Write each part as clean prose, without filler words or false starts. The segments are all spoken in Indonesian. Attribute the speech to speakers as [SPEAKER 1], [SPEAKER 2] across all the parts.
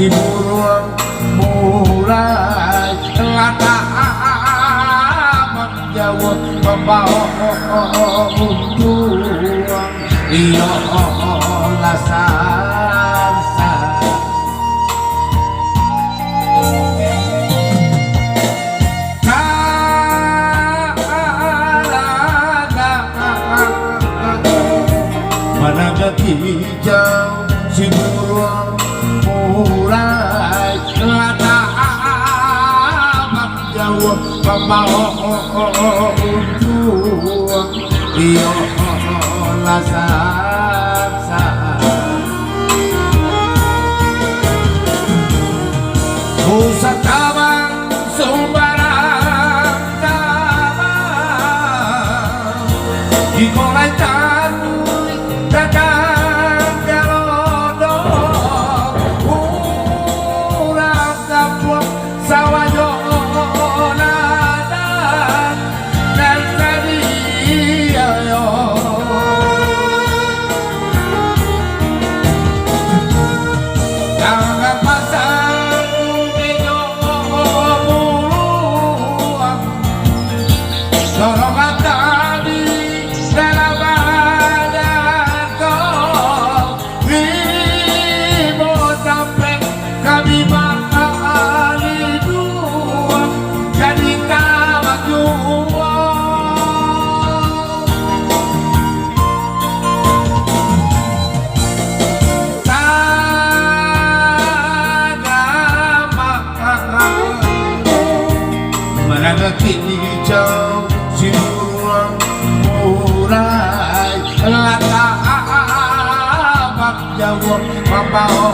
[SPEAKER 1] si burung mulai lataman jauh membawa untung iyo lasansa mana hijau si burung mulai lataman jauh membawa untung iyo lasansa pusat tabang sumbarang tabang di kolai tanui dadang galodong urang kaplok sawayo nadan dan tadi ayo jangan pasang bejo buluang dorongan tadi dalam badan kau ribut sampai kami bakal dua jadi kawan jua mana kini hijau si burung mulai lataman jauh membawa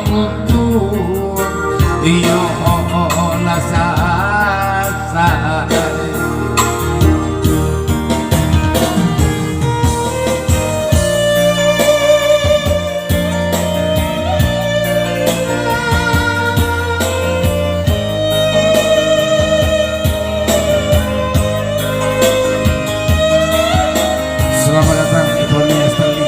[SPEAKER 1] untung iyo lasansa selamat datang Ibu Esteli.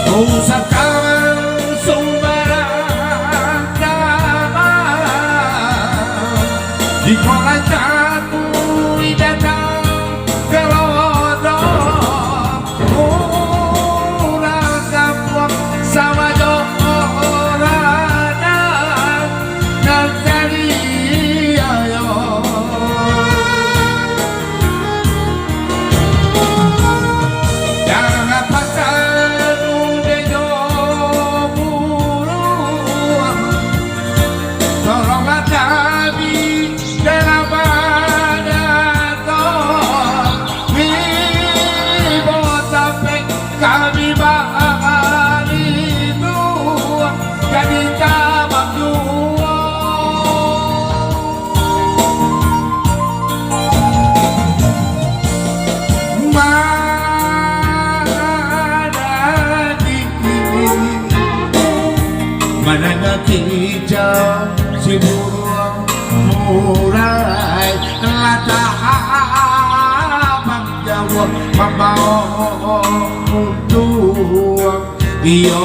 [SPEAKER 1] Pusat kawan sumbarang tabang di kolai tanui dadang gelodong urang kaplok sawayo radang dan tadi ayo jangan pasang kami bakal dua jadi cabang dua mana hijau si burung mulai lataman jauh membawa untung iyo